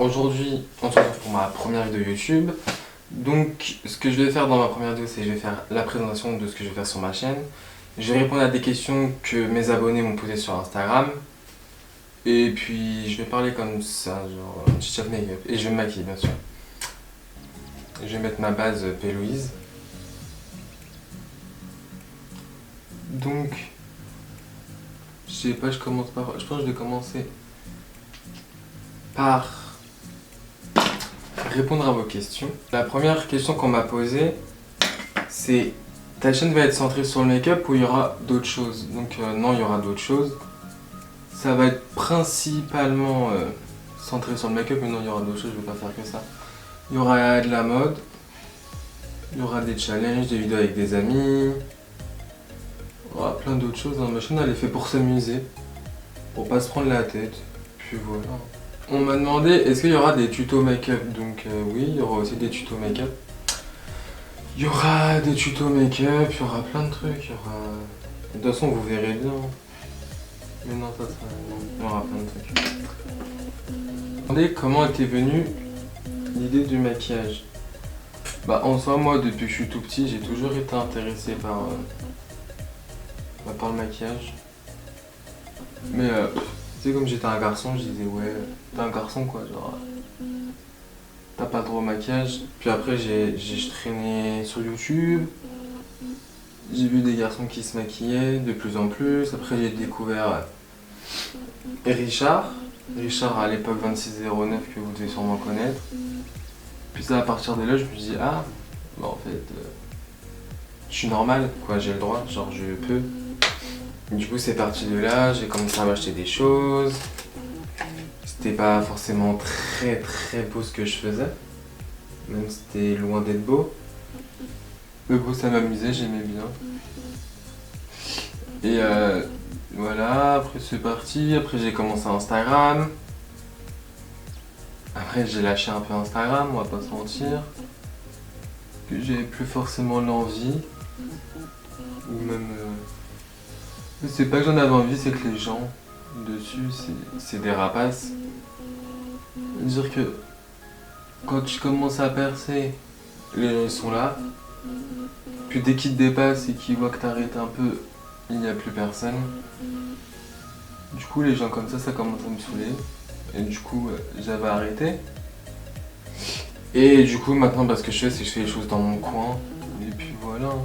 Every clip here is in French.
Aujourd'hui, on se retrouve pour ma première vidéo YouTube. Donc, ce que je vais faire dans ma première vidéo, c'est que je vais faire la présentation de ce que je vais faire sur ma chaîne. Je vais répondre à des questions que mes abonnés m'ont posées sur Instagram. Et puis, je vais parler comme ça, genre un petit chat make-up. Et je vais me maquiller, bien sûr. Je vais mettre ma base P. Louise. Donc, je sais pas, je commence par... Je pense que je vais commencer par répondre à vos questions. La première question qu'on m'a posée, c'est: ta chaîne va être centrée sur le make-up ou il y aura d'autres choses? Donc non, il y aura d'autres choses. Ça va être principalement centré sur le make-up, mais non, il y aura d'autres choses, je vais pas faire que ça. Il y aura de la mode, il y aura des challenges, des vidéos avec des amis, il y aura plein d'autres choses. Ma chaîne, elle est faite pour s'amuser, pour pas se prendre la tête, puis voilà. On m'a demandé est-ce qu'il y aura des tutos make-up, donc oui, il y aura aussi des tutos make-up. Il y aura des tutos make-up, il y aura plein de trucs, il y aura... De toute façon, vous verrez bien. Mais non, ça, il y aura plein de trucs. Demandez comment était venue l'idée du maquillage. Bah en soi, moi, depuis que je suis tout petit, j'ai toujours été intéressé par le maquillage. Mais tu sais, comme j'étais un garçon, je disais ouais, t'es un garçon quoi, genre t'as pas trop au maquillage. Puis après j'ai traîné sur YouTube, j'ai vu des garçons qui se maquillaient de plus en plus. Après j'ai découvert Richard à l'époque 2609 que vous devez sûrement connaître. Puis ça, à partir de là, je me dis ah, bah en fait je suis normal quoi, j'ai le droit, genre je peux. Du coup c'est parti de là, j'ai commencé à m'acheter des choses. C'était pas forcément très beau ce que je faisais, même si c'était loin d'être beau. Mais bon, ça m'amusait, j'aimais bien. Et voilà, après c'est parti, après j'ai commencé Instagram. Après j'ai lâché un peu Instagram, on va pas se mentir. Que j'avais plus forcément l'envie. Ou même... C'est pas que j'en avais envie, c'est que les gens dessus, c'est des rapaces. Dire que quand tu commences à percer, les gens ils sont là. Puis dès qu'ils te dépassent et qu'ils voient que t'arrêtes un peu, il n'y a plus personne. Du coup les gens comme ça commence à me saouler. Et du coup j'avais arrêté. Et du coup maintenant ce que je fais, c'est que je fais les choses dans mon coin. Et puis voilà. Genre...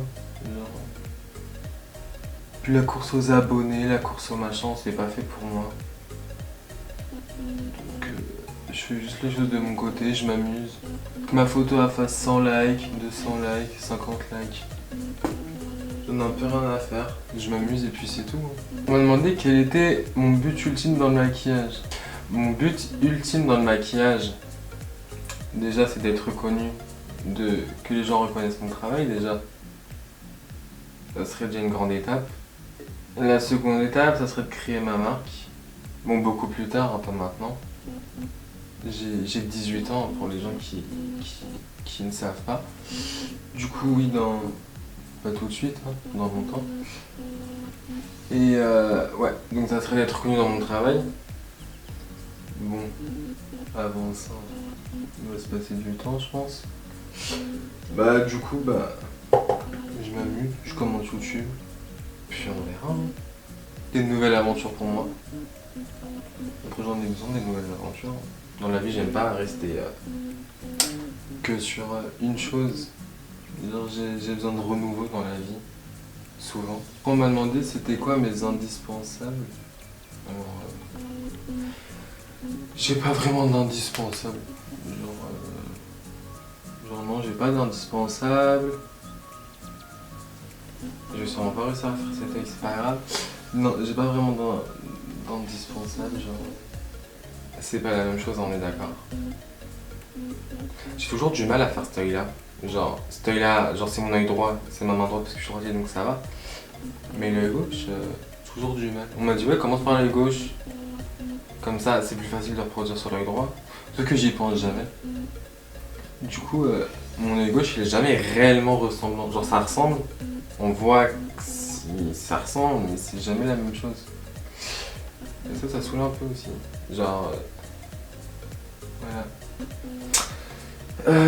Puis la course aux abonnés, la course au machin, c'est pas fait pour moi. Donc je fais juste les choses de mon côté, je m'amuse. Que ma photo a fasse 100 likes, 200 likes, 50 likes. J'en ai un peu rien à faire, je m'amuse et puis c'est tout. On m'a demandé quel était mon but ultime dans le maquillage. Mon but ultime dans le maquillage, déjà c'est d'être reconnu, que les gens reconnaissent mon travail déjà. Ça serait déjà une grande étape. La seconde étape, ça serait de créer ma marque. Bon, beaucoup plus tard, hein, pas maintenant. J'ai 18 ans pour les gens qui ne savent pas. Du coup, oui, pas tout de suite, hein, dans longtemps. Et ouais, donc ça serait d'être reconnu dans mon travail. Bon, avant ça, il va se passer du temps, je pense. Bah, du coup, je m'amuse, je commente YouTube. Puis on verra. Hein. Des nouvelles aventures pour moi. Après j'en ai besoin des nouvelles aventures. Dans la vie j'aime pas rester que sur une chose. J'ai besoin de renouveau dans la vie. Souvent. On m'a demandé c'était quoi mes indispensables. Alors j'ai pas vraiment d'indispensable. Genre non, j'ai pas d'indispensable. Je vais sûrement pas réussir à faire cet texte, c'est pas grave. Non, j'ai pas vraiment d'indispensable, genre... C'est pas la même chose, on est d'accord. J'ai toujours du mal à faire cet œil-là. Genre, cet œil-là, genre c'est mon œil droit, c'est ma main droite parce que je suis droitier donc ça va. Mais l'œil gauche, toujours du mal. On m'a dit ouais, commence par l'œil gauche. Comme ça, c'est plus facile de reproduire sur l'œil droit. Sauf que j'y pense jamais. Du coup, mon œil gauche, il est jamais réellement ressemblant. Genre ça ressemble. On voit que ça ressemble, mais c'est jamais la même chose. Et ça saoule un peu aussi. Genre, Voilà.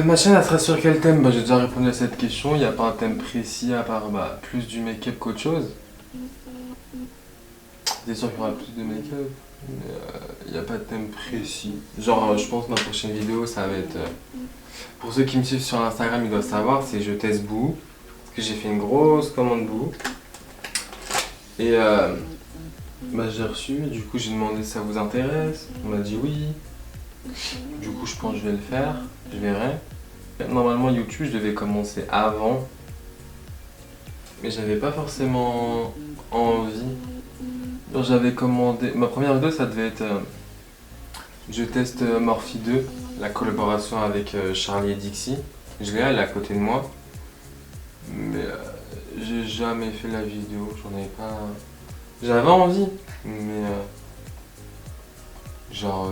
Ma chaîne elle sera sur quel thème? J'ai déjà répondu à cette question, il n'y a pas un thème précis à part plus du make-up qu'autre chose. C'est sûr qu'il y aura plus de make-up, mais il n'y a pas de thème précis. Genre je pense que ma prochaine vidéo ça va être... pour ceux qui me suivent sur Instagram ils doivent savoir, c'est je teste Boo. Parce que j'ai fait une grosse commande Boo. Et j'ai reçu, du coup j'ai demandé si ça vous intéresse, on m'a dit oui. Du coup je pense que je vais le faire, je verrai. Normalement YouTube je devais commencer avant, mais j'avais pas forcément envie. Donc j'avais commandé, ma première vidéo ça devait être je teste Morphe 2, la collaboration avec Charlie et Dixie. Je l'ai, elle est à côté de moi. Mais j'ai jamais fait la vidéo, j'en avais pas... J'avais envie, mais genre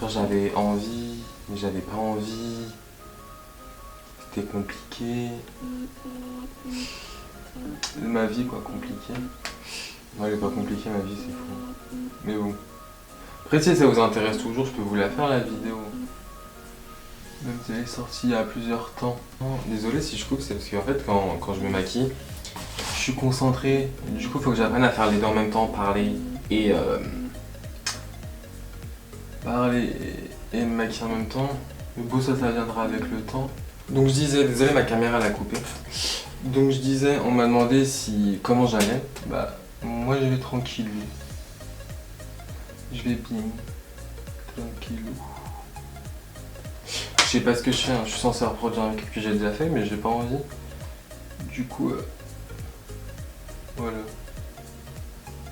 j'avais envie, mais j'avais pas envie. C'était compliqué. Ma vie quoi, compliquée. Non, elle est pas compliquée ma vie, c'est fou. Mais bon. Après si ça vous intéresse toujours, je peux vous la faire la vidéo. Même si elle est sortie il y a plusieurs temps. Désolé si je coupe, c'est parce qu'en fait quand je me maquille, je suis concentré. Du coup il faut que j'apprenne à faire les deux en même temps, parler et me maquiller en même temps. Mais bon ça viendra avec le temps. Donc je disais, désolé ma caméra l'a coupé. Donc je disais, on m'a demandé comment j'allais. Moi je vais tranquille. Je vais bien. Tranquillou. Je sais pas ce que je fais, je suis censé reproduire un make-up que j'ai déjà fait, mais j'ai pas envie. Du coup, voilà.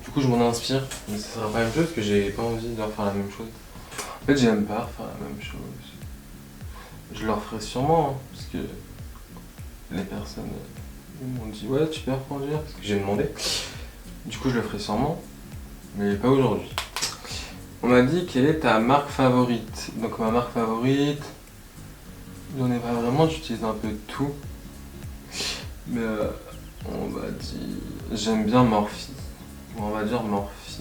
Du coup, je m'en inspire, mais ça sera pas la même chose parce que j'ai pas envie de refaire la même chose. En fait, j'aime pas refaire la même chose. Je le referai sûrement, parce que les personnes m'ont dit ouais, tu peux reproduire, parce que j'ai demandé. Du coup, je le ferai sûrement, mais pas aujourd'hui. On m'a dit quelle est ta marque favorite. Donc ma marque favorite, j'en ai pas vraiment, j'utilise un peu de tout. Mais on va dire... J'aime bien Morphe. On va dire Morphe.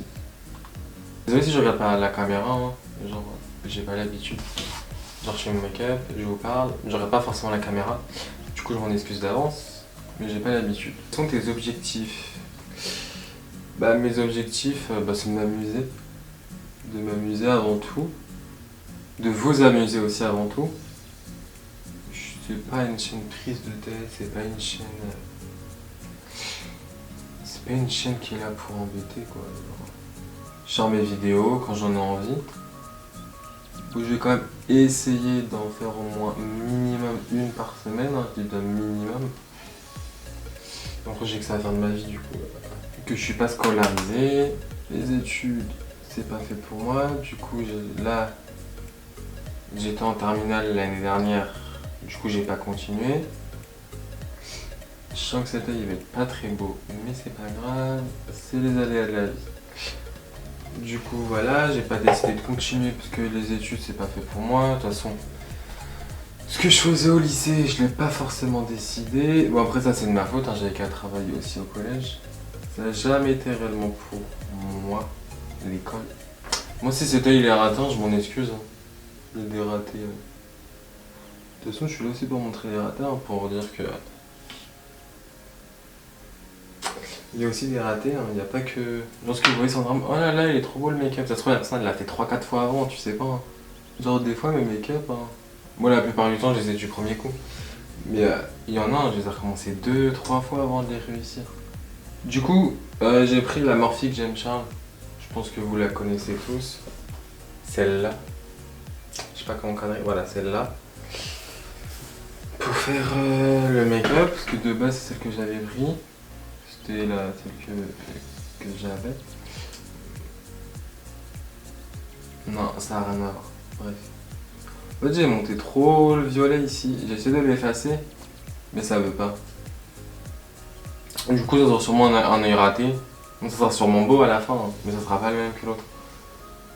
Désolé si je regarde pas la caméra, hein. Genre j'ai pas l'habitude. Genre je fais mon make-up, je vous parle, je regarde pas forcément la caméra. Du coup je m'en excuse d'avance, mais j'ai pas l'habitude. Quels sont tes objectifs? Mes objectifs, c'est de m'amuser. De m'amuser avant tout. De vous amuser aussi avant tout. C'est pas une chaîne prise de tête, c'est pas une chaîne... C'est pas une chaîne qui est là pour embêter quoi. Je sors mes vidéos quand j'en ai envie. Donc je vais quand même essayer d'en faire au moins minimum une par semaine, hein, je dis bien minimum. Après j'ai que ça à faire de ma vie du coup. Que je suis pas scolarisé, les études c'est pas fait pour moi, du coup là j'étais en terminale l'année dernière. Du coup j'ai pas continué. Je sens que cette année il va être pas très beau, mais c'est pas grave, c'est les aléas de la vie. Du coup voilà, j'ai pas décidé de continuer parce que les études c'est pas fait pour moi. De toute façon, ce que je faisais au lycée, je l'ai pas forcément décidé. Bon après ça c'est de ma faute, hein, j'avais qu'à travailler aussi au collège. Ça n'a jamais été réellement pour moi, l'école. Moi si c'était il est raté, je m'en excuse. Hein. Je l'ai raté. De toute façon je suis là aussi pour montrer les ratés, hein, pour dire que... Il y a aussi des ratés, hein. Il n'y a pas que... Lorsque vous voyez Sandra, oh là là, il est trop beau le make-up. Ça se trouve la personne elle l'a fait 3-4 fois avant, tu sais pas. Hein. Genre des fois mes make-up, hein. Moi la plupart du temps je les ai du premier coup. Mais il y en a, je les ai recommencé 2-3 fois avant de les réussir. Du coup, j'ai pris la Morphe J'aime Charles. Je pense que vous la connaissez tous. Celle-là. Je sais pas comment cadrer, voilà celle-là. Pour faire le make-up, parce que de base c'est celle que j'avais pris. C'était celle que j'avais. Non, ça n'a rien à voir. Bref. En fait, j'ai monté trop le violet ici. J'ai essayé de l'effacer, mais ça veut pas. Du coup, ça sera sûrement un œil raté. Donc, ça sera sûrement beau à la fin, hein, mais ça sera pas le même que l'autre.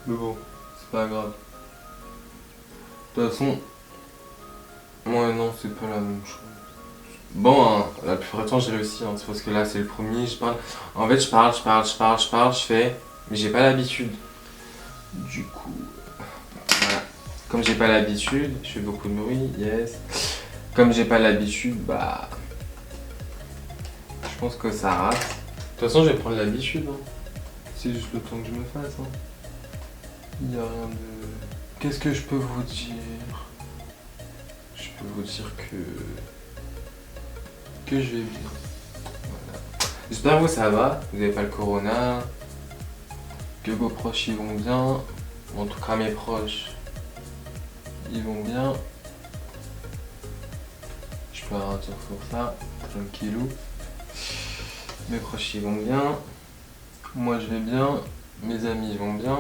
Mais bon, c'est pas grave. De toute façon, ouais, non, c'est pas la même chose. Bon, hein, la plupart du temps j'ai réussi, hein, c'est parce que là c'est le premier, je parle. En fait je parle, je fais, mais j'ai pas l'habitude. Du coup, voilà. Comme j'ai pas l'habitude, je fais beaucoup de bruit, yes. Comme j'ai pas l'habitude, bah... Je pense que ça rate. De toute façon, je vais prendre l'habitude. Hein. C'est juste le temps que je me fasse. Hein. Il y a rien de... Qu'est-ce que je peux vous dire? Je peux vous dire que je vais bien. Voilà. J'espère que vous ça va, vous n'avez pas le corona, que vos proches ils vont bien. En tout cas mes proches ils vont bien. Je peux rien dire sur ça, tranquillou. Mes proches ils vont bien. Moi je vais bien. Mes amis ils vont bien.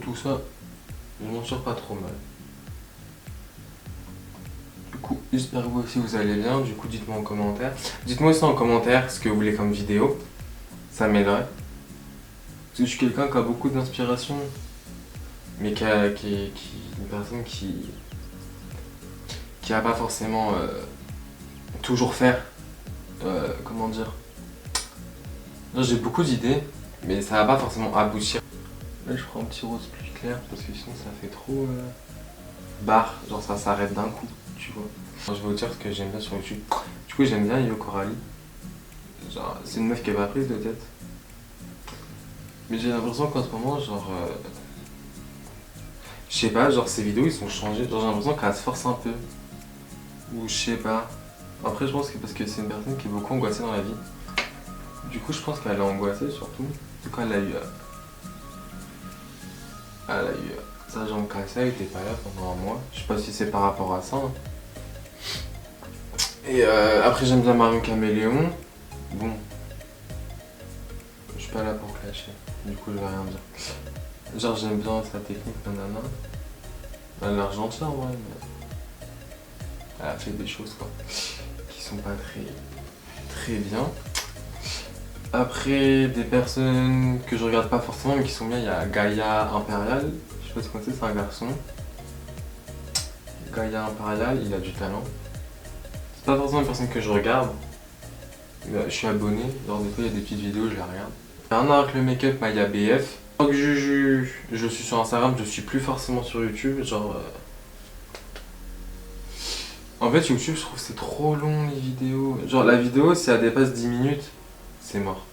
Tout ça, je m'en sors pas trop mal. Du coup, j'espère que vous aussi vous allez bien. Du coup, dites-moi en commentaire. Dites-moi aussi en commentaire ce que vous voulez comme vidéo. Ça m'aiderait. Parce que je suis quelqu'un qui a beaucoup d'inspiration. Mais qui est une personne qui a pas forcément toujours faire. Comment dire. Là, j'ai beaucoup d'idées, mais ça va pas forcément aboutir. Là, je prends un petit rose plus clair parce que sinon ça fait trop barre. Genre, ça s'arrête d'un coup, tu vois. Alors, je vais vous dire ce que j'aime bien sur YouTube. Du coup, j'aime bien Io Coralie. Genre, c'est une meuf qui est pas prise de tête. Mais j'ai l'impression qu'en ce moment, genre. Je sais pas, genre ses vidéos ils sont changés. Genre, j'ai l'impression qu'elle se force un peu. Ou je sais pas. Après, je pense que parce que c'est une personne qui est beaucoup angoissée dans la vie. Du coup, je pense qu'elle est angoissée surtout. Du coup, elle a eu sa jambe cassée, elle était pas là pendant un mois. Je sais pas si c'est par rapport à ça. Hein. Et après, j'aime bien Marion Caméléon. Bon. Je suis pas là pour clasher. Du coup, je vais rien dire. Genre, j'aime bien sa technique, nanana. Elle a l'air gentille en vrai, mais. Elle a fait des choses quoi. Qui sont pas très bien. Après, des personnes que je regarde pas forcément mais qui sont bien, il y a Gaïa Impérial. Je sais pas si vous connaissez, c'est un garçon. Gaïa Impérial, il a du talent. C'est pas forcément une personne que je regarde. Mais je suis abonné, genre des fois il y a des petites vidéos, je les regarde. Rien à voir avec le make-up, Maya BF. Tant que je suis sur Instagram, je suis plus forcément sur YouTube. Genre. En fait, YouTube, je trouve que c'est trop long les vidéos. Genre, la vidéo, si elle dépasse 10 minutes, c'est mort.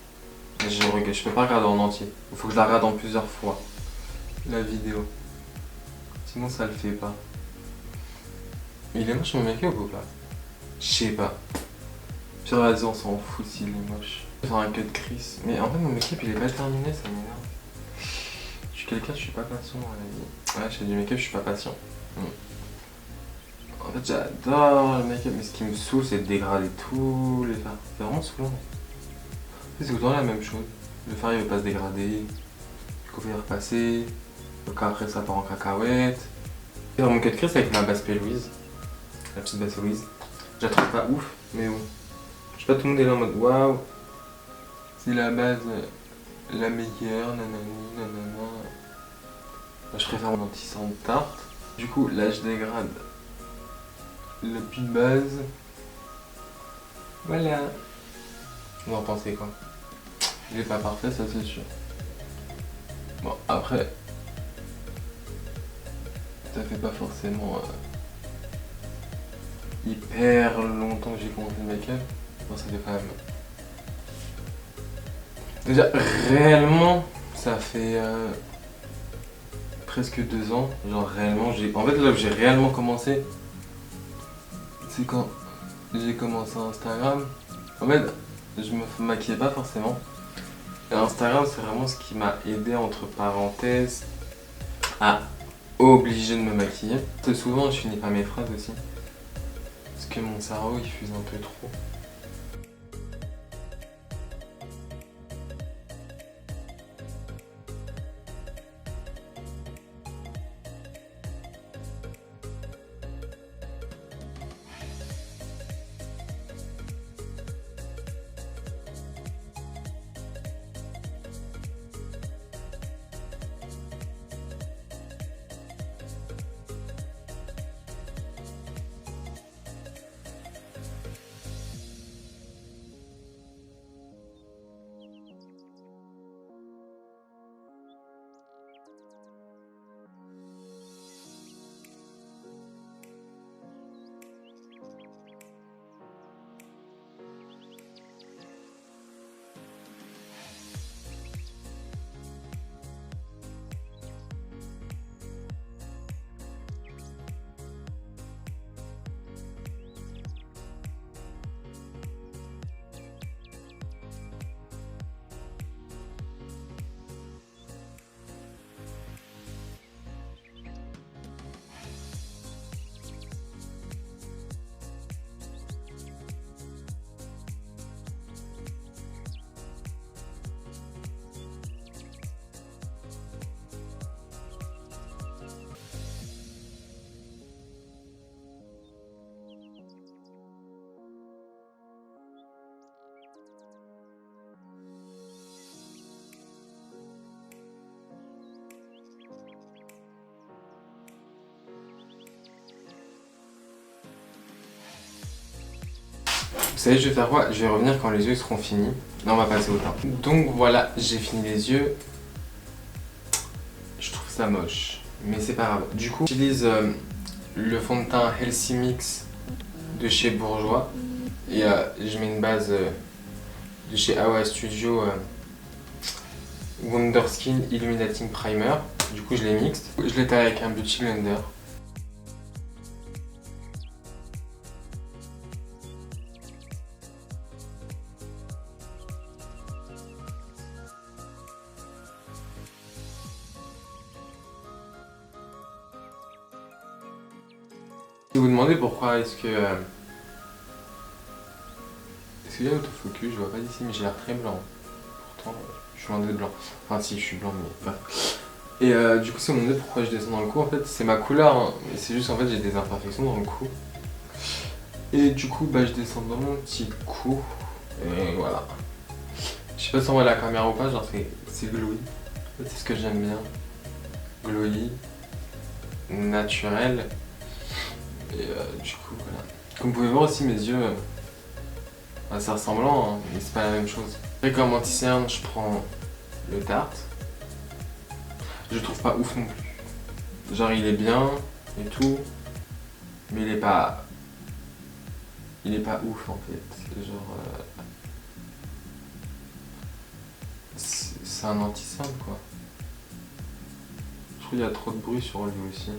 Je peux pas regarder en entier. Il faut que je la regarde en plusieurs fois. La vidéo. Sinon, ça le fait pas. Il est moche mon make-up ou pas? Je sais pas. Puis vas-y, on s'en fout s'il est moche. Je vais faire un cut Chris. Mais en fait, mon make-up, il est pas terminé, ça m'énerve. Je suis quelqu'un, je suis pas patient dans la vie. Ouais, je fais du make-up, je suis pas patient. En fait, j'adore le make-up, mais ce qui me saoule, c'est de dégrader tous les fards. C'est vraiment saoulant. C'est tout le temps la même chose. Le fard, il veut pas se dégrader. Du coup, il va repasser. Donc après, ça part en cacahuète. Je vais faire mon cut Chris avec ma basse Louise. La petite basse Louise. Je la trouve pas ouf, mais bon. Je sais pas, tout le monde est là en mode waouh. C'est la base la meilleure, nanani, nanana. Moi, je préfère mon anti-sang de tarte. Du coup, là, je dégrade la petite base. Voilà. Vous en pensez quoi? Il est pas parfait, ça c'est sûr. Bon, après, ça fait pas forcément hyper longtemps que j'ai commencé le make-up. Bon, ça fait quand même. Déjà, réellement, ça fait presque 2 ans. Genre, réellement, en fait, là où j'ai réellement commencé, c'est quand j'ai commencé Instagram. En fait, je me maquillais pas forcément. Et Instagram, c'est vraiment ce qui m'a aidé, entre parenthèses, à obliger de me maquiller. Très souvent, je finis pas mes phrases aussi. Parce que mon cerveau, il fuse un peu trop. Vous savez, je vais faire quoi? Je vais revenir quand les yeux seront finis. Là, on va passer au teint. Donc voilà, j'ai fini les yeux. Je trouve ça moche, mais c'est pas grave. Du coup, j'utilise le fond de teint Healthy Mix de chez Bourjois. Et je mets une base de chez Awa Studio Wonder Skin Illuminating Primer. Du coup, je l'ai mixte. Je l'ai taillé avec un Beauty Blender. Si vous demandez pourquoi est-ce que y a autofocus, je vois pas d'ici, mais j'ai l'air très blanc. Pourtant, je suis loin d'être blanc. Enfin, si, je suis blanc, mais bref. Et du coup, si vous me demandez pourquoi je descends dans le cou, en fait, c'est ma couleur, hein, mais c'est juste en fait, j'ai des imperfections dans le cou. Et du coup, bah, je descends dans mon petit cou. Et voilà. Je sais pas si on voit la caméra ou pas, genre c'est glowy. C'est ce que j'aime bien. Glowy, naturel. Et du coup, voilà. Comme vous pouvez voir aussi, mes yeux, bah, c'est ressemblant, hein, mais c'est pas la même chose. Et comme anti-cerne, je prends le Tarte. Je le trouve pas ouf non plus. Genre, il est bien et tout, mais il est pas ouf en fait. Genre, c'est un anti-cerne quoi. Je trouve qu'il y a trop de bruit sur lui aussi. De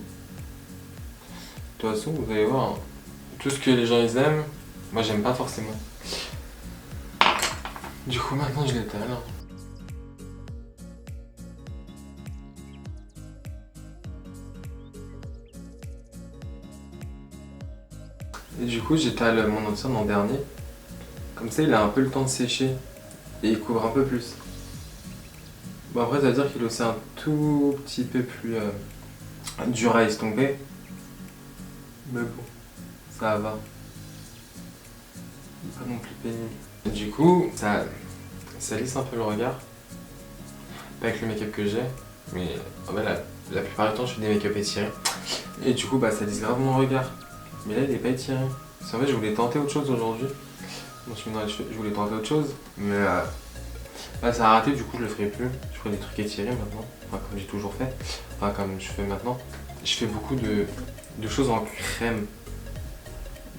toute façon, vous allez voir, hein, tout ce que les gens ils aiment, moi j'aime pas forcément. Du coup maintenant je l'étale. Et du coup j'étale mon anti-cerne en dernier. Comme ça il a un peu le temps de sécher. Et il couvre un peu plus. Bon après ça veut dire qu'il est aussi un tout petit peu plus dur à estomper. Mais bon, ça va. Pas non plus pénible. Et du coup, ça lisse un peu le regard. Pas avec le make-up que j'ai, mais en fait, la plupart du temps je fais des make-up étirés. Et du coup, bah, ça lisse grave mon regard. Mais là, il est pas étiré. Parce qu'en fait, je voulais tenter autre chose aujourd'hui. Je voulais tenter autre chose, mais là, ça a raté, du coup, je le ferai plus. Je ferai des trucs étirés maintenant, enfin, comme j'ai toujours fait. Enfin, comme je fais maintenant. Je fais beaucoup de choses en crème.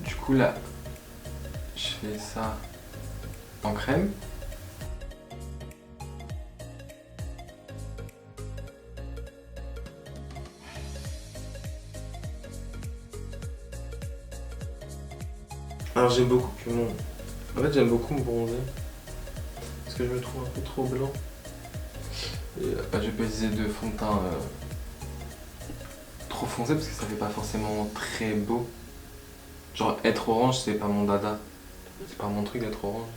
Du coup, là, je fais ça en crème. Alors j'aime beaucoup que mon... En fait j'aime beaucoup me bronzer. Parce que je me trouve un peu trop blanc. Et bah, je vais pas utiliser de fond de teint trop foncé parce que ça fait pas forcément très beau. Genre être orange c'est pas mon dada. C'est pas mon truc d'être orange.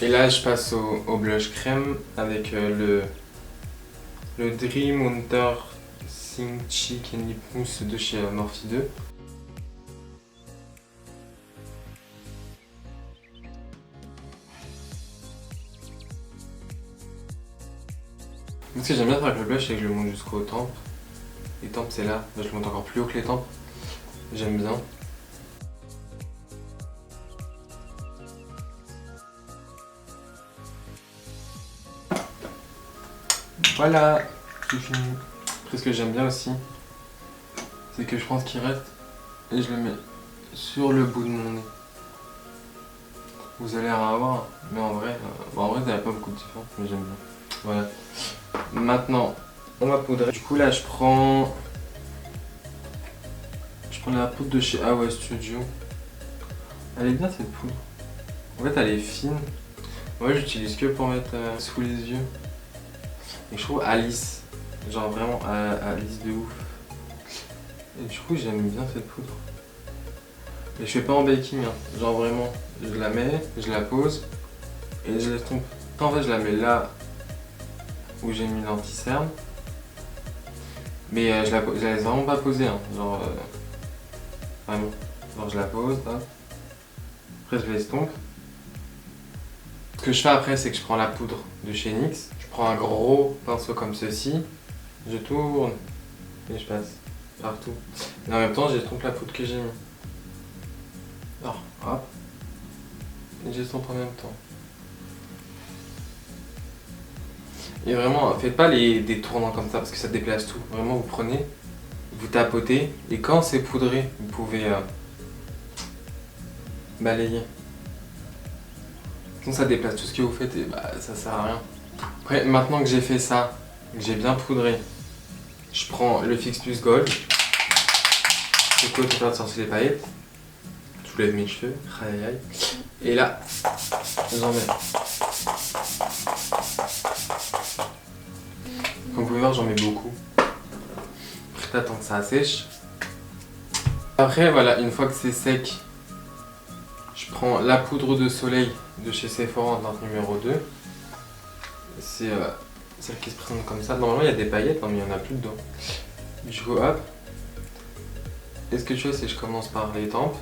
Et là je passe au blush crème avec le Dream Winter Sing Cheek and Lip Mousse de chez Morphe 2. Ce que j'aime bien faire avec le blush, c'est que je le monte jusqu'aux tempes. Les tempes c'est là, je le monte encore plus haut que les tempes. J'aime bien. Voilà, c'est fini. Après ce que j'aime bien aussi, c'est que je prends ce qui reste et je le mets sur le bout de mon nez. Vous allez rien avoir, mais en vrai, vous n'avez pas beaucoup de différence, mais j'aime bien. Voilà. Maintenant, on va poudrer. Du coup là, je prends la poudre de chez Awa Studio. Elle est bien cette poudre. En fait, elle est fine. Moi, j'utilise que pour mettre sous les yeux. Et je trouve Alice, genre vraiment Alice de ouf. Et du coup j'aime bien cette poudre. Et je fais pas en baking, hein. Genre vraiment, je la mets, je la pose et je laisse tomber. En fait je la mets là où j'ai mis l'anti-cerne. Mais je la laisse vraiment pas poser, hein. Genre Vraiment. Alors je la pose, hop. Après je l'estompe. Ce que je fais après, c'est que je prends la poudre de chez NYX. Je prends un gros pinceau comme ceci. Je tourne et je passe partout. Et en même temps, j'estompe la poudre que j'ai mis. Alors, hop. Et j'estompe en même temps. Et vraiment, faites pas des tournants comme ça parce que ça déplace tout. Vraiment, vous prenez, vous tapotez et quand c'est poudré, vous pouvez balayer. Sinon, ça déplace tout ce que vous faites et bah, ça sert à rien. Après, maintenant que j'ai fait ça, que j'ai bien poudré, je prends le Fix Plus Gold. Je peux faire sortir les paillettes. Je soulève mes cheveux. Aïe aïe aïe. Et là, j'en mets. Comme vous pouvez voir, j'en mets beaucoup. Après, t'attends que ça sèche. Après, voilà, une fois que c'est sec, je prends la poudre de soleil de chez Sephora en teinte numéro 2. C'est celle qui se présente comme ça. Normalement, il y a des paillettes, hein, mais il n'y en a plus dedans. Du coup, hop. Et ce que je fais, c'est que je commence par les tempes.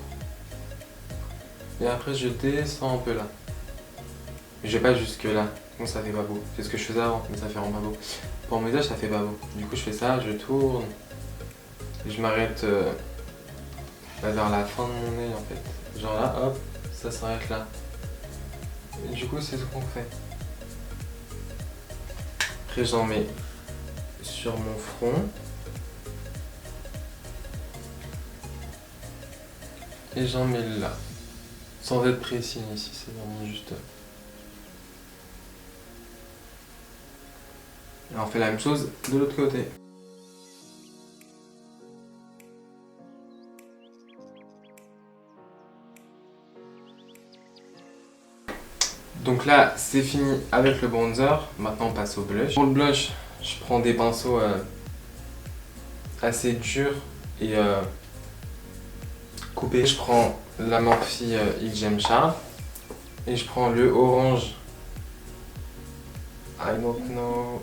Et après, je descends un peu là. Mais je vais pas jusque là. Sinon, ça fait pas beau. C'est ce que je faisais avant, mais ça fait vraiment pas beau. Pour mon visage, ça fait pas beau. Du coup, je fais ça, je tourne. Et je m'arrête vers la fin de mon nez en fait. Genre là, hop, ça s'arrête là. Et du coup, c'est ce qu'on fait. Après, j'en mets sur mon front. Et j'en mets là. Sans être précis ici, c'est vraiment juste. Et on fait la même chose de l'autre côté. Donc là, c'est fini avec le bronzer. Maintenant, on passe au blush. Pour le blush, je prends des pinceaux assez durs et coupés. Je prends la Morphe X Gem Charm et je prends le orange. I don't know.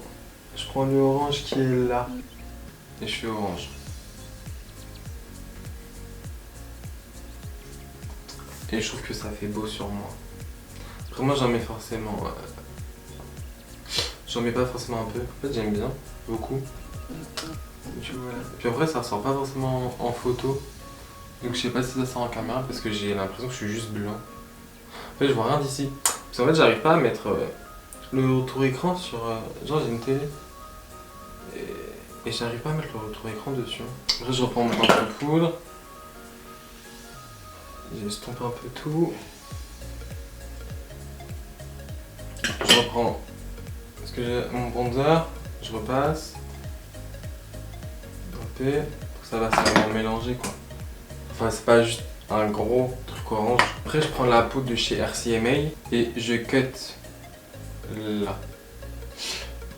Je prends le orange qui est là et je fais orange. Et je trouve que ça fait beau sur moi. Après moi j'en mets forcément. J'en mets pas forcément un peu. En fait j'aime bien, beaucoup. Tu vois. Puis après ça ressort pas forcément en photo. Donc je sais pas si ça sort en caméra parce que j'ai l'impression que je suis juste blanc. En fait je vois rien d'ici. Parce qu'en fait j'arrive pas à mettre le retour écran sur. Genre j'ai une télé. Et j'arrive pas à mettre le retour écran dessus. Après je reprends mon pinceau de poudre. J'estompe un peu tout. Je reprends parce que j'ai mon bronzer, je repasse. Pour que ça va vraiment mélanger quoi. Enfin c'est pas juste un gros truc orange. Après je prends la poudre de chez RCMA et je cut là.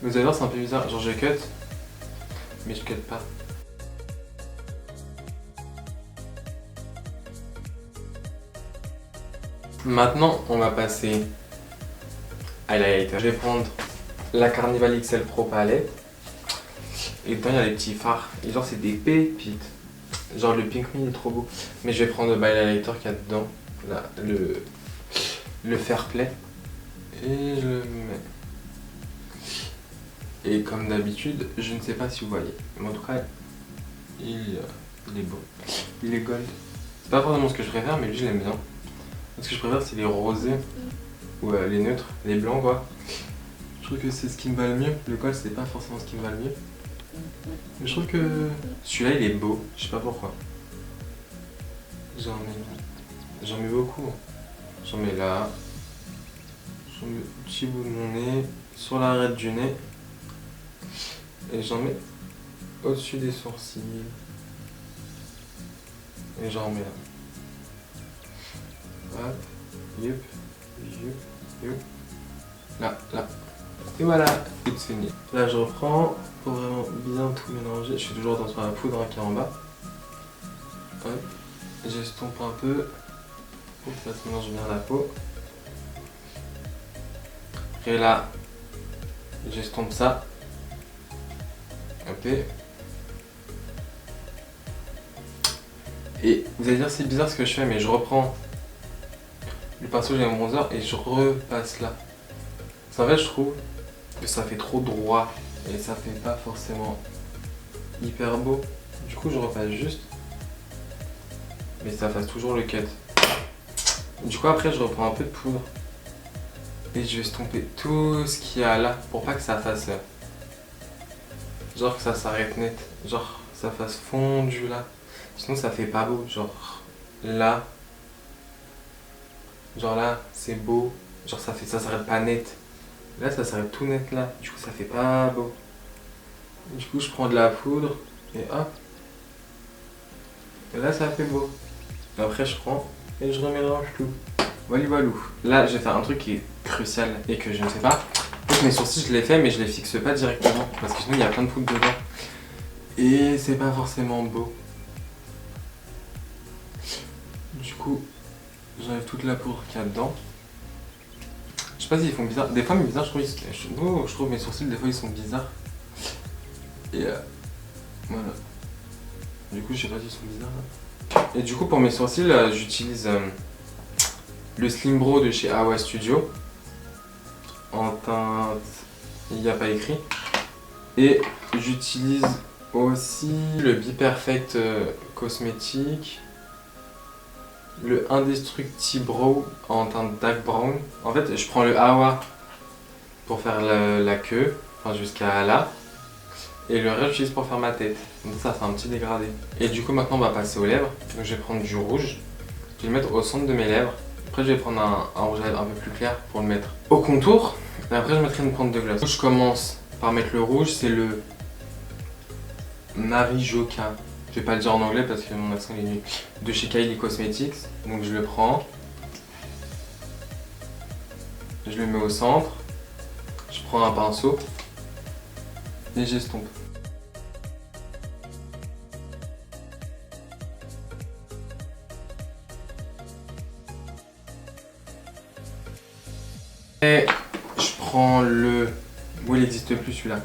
Vous allez voir c'est un peu bizarre, genre je cut mais je cut pas. Maintenant on va passer à l'highlighter. Je vais prendre la Carnival XL Pro Palette. Et dedans il y a les petits fards. Et genre c'est des pépites. Genre le Pink Me il est trop beau. Mais je vais prendre le highlighter qu'il y a dedans. Là, le Fair Play. Et je le mets. Et comme d'habitude, je ne sais pas si vous voyez. Mais en tout cas, il est beau. Il est gold. C'est pas forcément ce que je préfère, mais lui je l'aime bien. Ce que je préfère c'est les rosés. Ou les neutres, les blancs quoi. Je trouve que c'est ce qui me va le mieux. Le gold c'est pas forcément ce qui me va le mieux. Mais je trouve que celui-là il est beau, je sais pas pourquoi. J'en mets beaucoup. J'en mets là. J'en mets au petit bout de mon nez, sur l'arête du nez. Et j'en mets au-dessus des sourcils. Et j'en mets là. Hop, yup, yup, yup. Là, là. Et voilà, it's fini. Là je reprends pour vraiment bien tout mélanger. Je fais toujours attention à la poudre qui est en bas. Hop, j'estompe un peu pour que ça se mélange bien la peau. Et là, j'estompe ça. Hop. Et vous allez dire c'est bizarre ce que je fais, mais je reprends le pinceau, j'ai mon bronzer et je repasse là. Parce qu'en fait, je trouve que ça fait trop droit et ça fait pas forcément hyper beau. Du coup, je repasse juste, mais ça fasse toujours le cut. Du coup, après, je reprends un peu de poudre et je vais estomper tout ce qu'il y a là pour pas que ça fasse genre que ça s'arrête net, genre ça fasse fondu là. Sinon, ça fait pas beau. Là, genre là, c'est beau. Genre ça s'arrête pas net. Là, ça s'arrête tout net là. Du coup, ça fait pas beau. Du coup, je prends de la poudre et hop. Et là, ça fait beau. Et après, je prends et je remélange tout. Voilà, voilou. Là, je vais faire un truc qui est crucial et que je ne sais pas. Donc, mes sourcils, je les fais, mais je les fixe pas directement parce que sinon, il y a plein de poudre dedans. Et c'est pas forcément beau. Du coup, j'enlève toute la poudre qu'il y a dedans. Je sais pas s'ils font bizarre. Des fois, mes bizarres, je trouve mes sourcils, des fois, ils sont bizarres. Et voilà. Du coup, je sais pas s'ils sont bizarres là. Et du coup, pour mes sourcils, j'utilise le Slim Bro de chez Awa Studio. En teinte, il n'y a pas écrit. Et j'utilise aussi le Be Perfect cosmétique. Le Indestructible en teinte dark brown. En fait, je prends le Awa pour faire la queue, enfin jusqu'à là. Et le reste, j'utilise pour faire ma tête. Donc ça fait un petit dégradé. Et du coup, maintenant, on va passer aux lèvres. Donc je vais prendre du rouge. Je vais le mettre au centre de mes lèvres. Après, je vais prendre un rouge à lèvres un peu plus clair pour le mettre au contour. Et après, je mettrai une pointe de gloss. Je commence par mettre le rouge. C'est le Marijoka. Je vais pas le dire en anglais parce que mon accent est nul. De chez Kylie Cosmetics. Donc je le prends. Je le mets au centre. Je prends un pinceau. Et j'estompe. Et je prends le... Où il n'existe plus celui-là.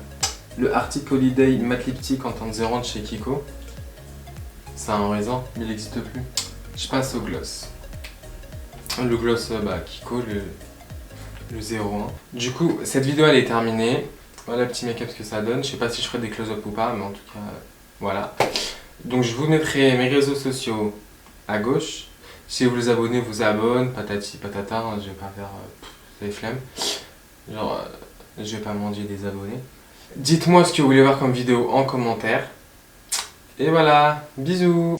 Le Arctic Holiday Matte Lipstick en teinte 0 de chez Kiko. C'est un raisin, mais il n'existe plus. Je passe au gloss. Le gloss Kiko, le 01. Du coup, cette vidéo elle est terminée. Voilà le petit make-up ce que ça donne. Je sais pas si je ferai des close-up ou pas, mais en tout cas, voilà. Donc je vous mettrai mes réseaux sociaux à gauche. Si vous les abonnez, vous abonnez, patati patata, hein, je vais pas faire les flemmes. Genre, je vais pas mendier des abonnés. Dites-moi ce que vous voulez voir comme vidéo en commentaire. Et voilà, bisous.